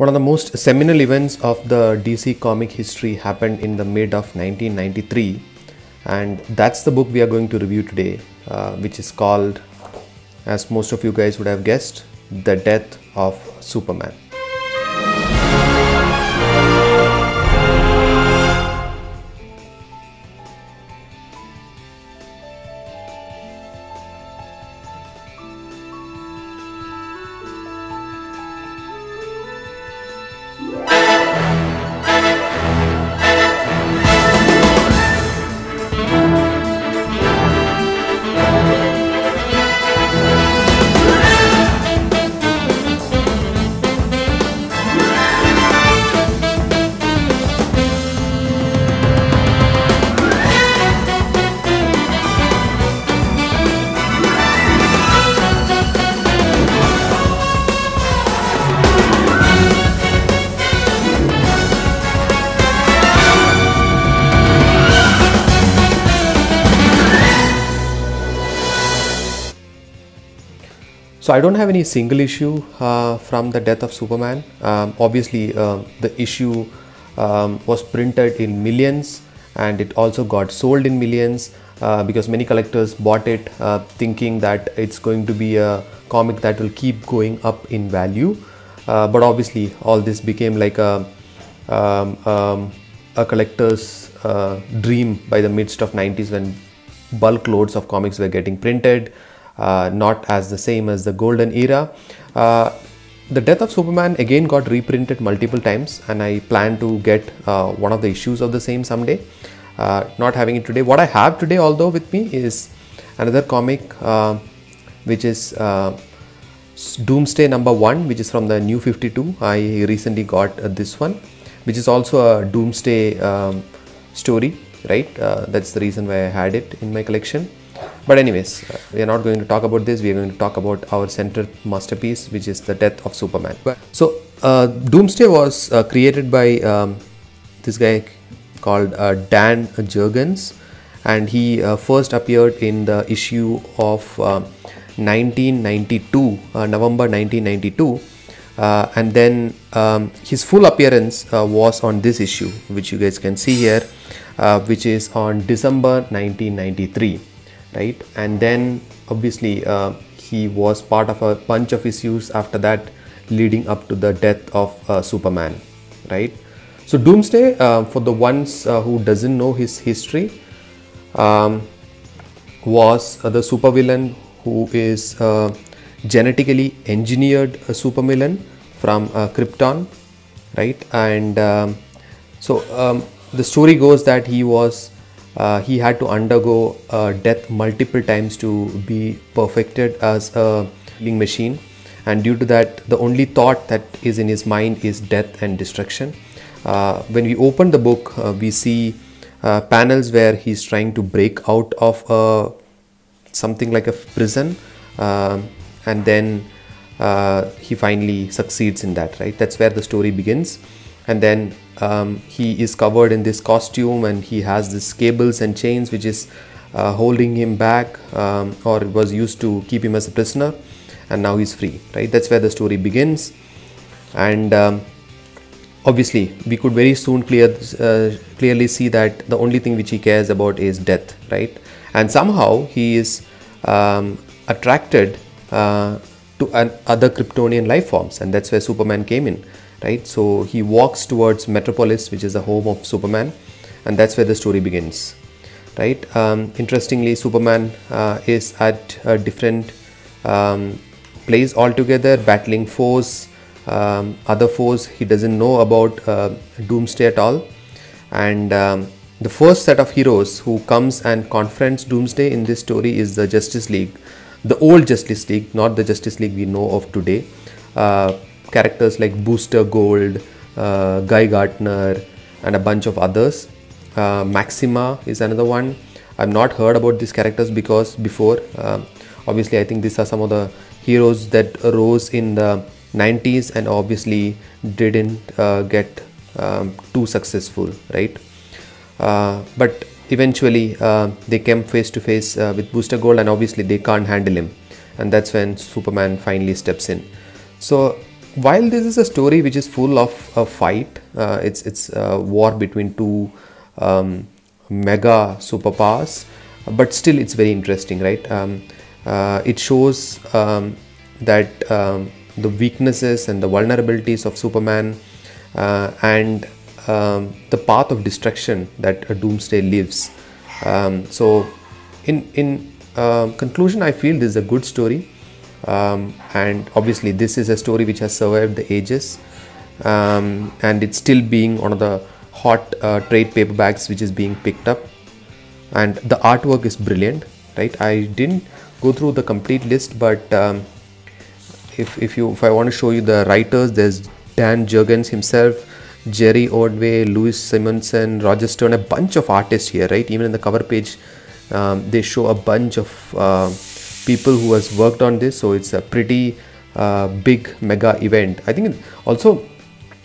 One of the most seminal events of the DC comic history happened in the mid of 1993, and that's the book we are going to review today, which is called, as most of you guys would have guessed, The Death of Superman. So I don't have any single issue from The Death of Superman. Obviously, the issue was printed in millions, and it also got sold in millions because many collectors bought it thinking that it's going to be a comic that will keep going up in value. But obviously, all this became like a collector's dream by the midst of 90s, when bulk loads of comics were getting printed. Not as the same as the golden era. The Death of Superman again got reprinted multiple times, and I plan to get one of the issues of the same someday. Not having it today. What I have today, although, with me is another comic which is Doomsday #1, which is from the New 52. I recently got this one, which is also a Doomsday story, right? That's the reason why I had it in my collection. But anyways, we are not going to talk about this. We are going to talk about our central masterpiece, which is The Death of Superman. So Doomsday was created by this guy called Dan Jurgens, and he first appeared in the issue of 1992, November 1992, and then his full appearance was on this issue, which you guys can see here, which is on December 1993. Right, and then obviously he was part of a bunch of issues after that, leading up to the death of Superman. Right, so Doomsday, for the ones who doesn't know his history, was the supervillain who is genetically engineered a supervillain from Krypton. Right, and the story goes that he had to undergo death multiple times to be perfected as a killing machine, and due to that, the only thought that is in his mind is death and destruction. When we open the book, we see panels where he's trying to break out of something like a prison, and then he finally succeeds in that. Right, that's where the story begins. And then he is covered in this costume, and he has this cables and chains which is holding him back, or was used to keep him as a prisoner, and now he's free. Right, that's where the story begins. And obviously we could very soon clearly see that the only thing which he cares about is death. Right, and somehow he is attracted to other Kryptonian life forms, and that's where Superman came in. Right, so he walks towards Metropolis, which is the home of Superman, and that's where the story begins. Right, interestingly, Superman is at a different place altogether, battling foes, other foes he doesn't know about Doomsday at all. And the first set of heroes who comes and confronts Doomsday in this story is the Justice League, the old Justice League, not the Justice League we know of today. Characters like Booster Gold, Guy Gardner, and a bunch of others. Maxima is another one. I've not heard about these characters before. Obviously, I think these are some of the heroes that arose in the 90s and obviously didn't get too successful, right? But eventually they came face to face with Booster Gold, and obviously they can't handle him, and that's when Superman finally steps in. So while this is a story which is full of a fight, it's a war between two mega superpowers, but still it's very interesting, right? It shows that the weaknesses and the vulnerabilities of Superman, and the path of destruction that Doomsday lives. So in conclusion, I feel this is a good story, and obviously this is a story which has survived the ages, and it's still being one of the hot trade paperbacks which is being picked up, and the artwork is brilliant, right? I didn't go through the complete list, but if I want to show you the writers, there's Dan Jurgens himself, Jerry Ordway, Louis Simonson, Roger Stern, a bunch of artists here, right? Even in the cover page, they show a bunch of people who has worked on this. So it's a pretty big mega event. I think also,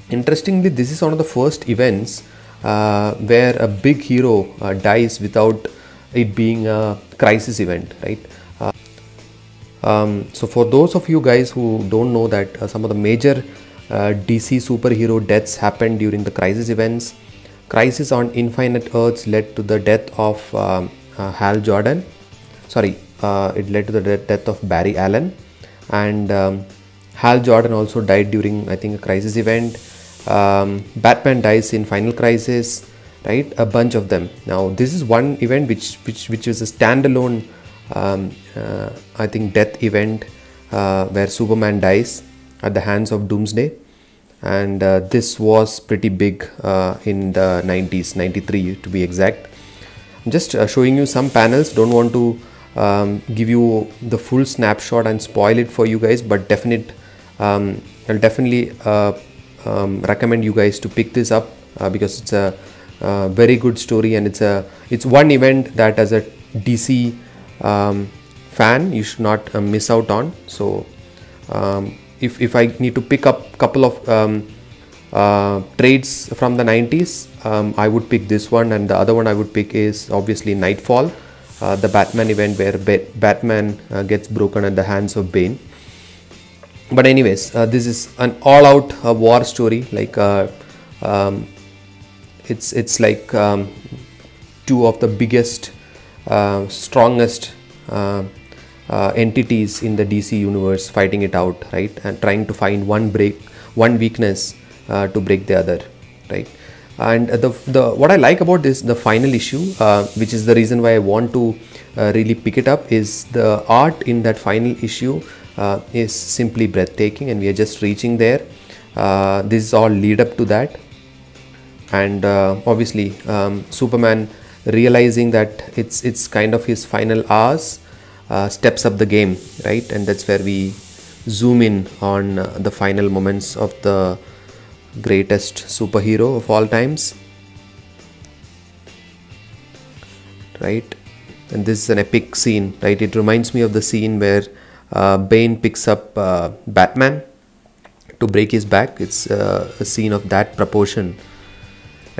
interestingly, this is one of the first events where a big hero dies without it being a crisis event, right? So for those of you guys who don't know that some of the major DC superhero deaths happened during the crisis events. Crisis on Infinite Earths led to the death of Hal Jordan. It led to the death of Barry Allen, and Hal Jordan also died during, I think, a crisis event. Batman dies in Final Crisis, right? A bunch of them. Now this is one event which is a standalone, I think, death event where Superman dies at the hands of Doomsday, and this was pretty big in the 90s, 93 to be exact. I'm just showing you some panels, don't want to give you the full snapshot and spoil it for you guys, but I'll definitely recommend you guys to pick this up because it's a very good story, and it's one event that as a DC fan you should not miss out on. So if I need to pick up a couple of trades from the 90s, I would pick this one, and the other one I would pick is obviously Nightfall, the Batman event where Batman gets broken at the hands of Bane. But anyways, this is an all-out war story. Like it's like two of the biggest, strongest entities in the DC universe fighting it out, right? And trying to find one weakness to break the other, right? And what I like about this, the final issue, which is the reason why I want to really pick it up, is the art in that final issue is simply breathtaking, and we are just reaching there. This is all lead up to that, and obviously Superman realizing that it's kind of his final hours, steps up the game, right? And that's where we zoom in on the final moments of the greatest superhero of all times, right? And this is an epic scene, right? It reminds me of the scene where Bane picks up Batman to break his back. It's a scene of that proportion,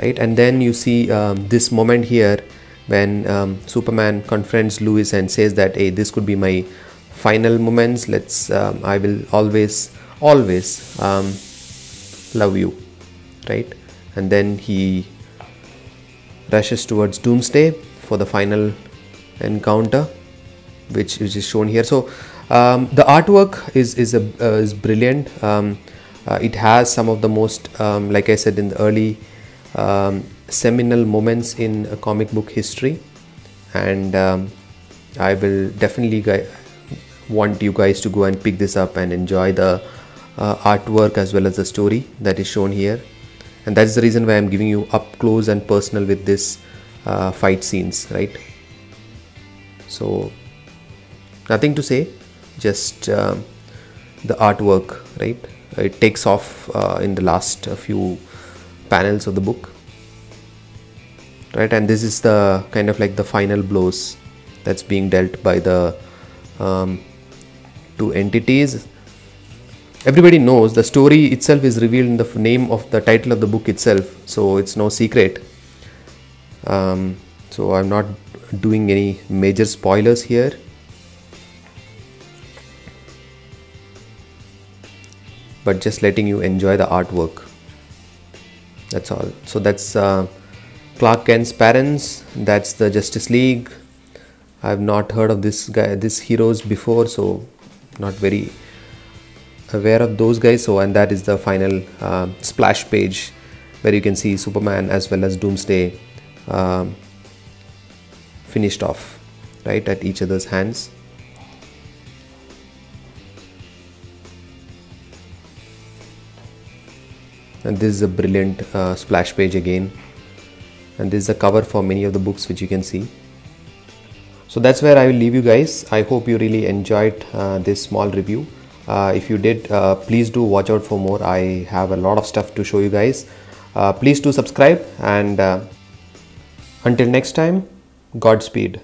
right? And then you see this moment here when Superman confronts Lois and says that, hey, this could be my final moments. I will always love you, right? And then he rushes towards Doomsday for the final encounter, which is shown here. So the artwork is brilliant. It has some of the most, like I said, in the early seminal moments in comic book history, and I will definitely want you guys to go and pick this up and enjoy the artwork as well as the story that is shown here. And that's the reason why I'm giving you up close and personal with this fight scenes, right? So nothing to say, just the artwork, right? It takes off in the last few panels of the book, right? And this is the kind of like the final blows that's being dealt by the two entities. Everybody knows the story itself is revealed in the name of the title of the book itself, so it's no secret. So I'm not doing any major spoilers here. but just letting you enjoy the artwork. That's all. So that's Clark Kent's parents. That's the Justice League. I've not heard of this heroes before, so not very aware of those guys. So, and that is the final splash page where you can see Superman as well as Doomsday finished off, right, at each other's hands. And this is a brilliant splash page again, and this is the cover for many of the books which you can see. So that's where I will leave you guys. I hope you really enjoyed this small review. If you did, please do watch out for more. I have a lot of stuff to show you guys. Please do subscribe, and until next time, Godspeed.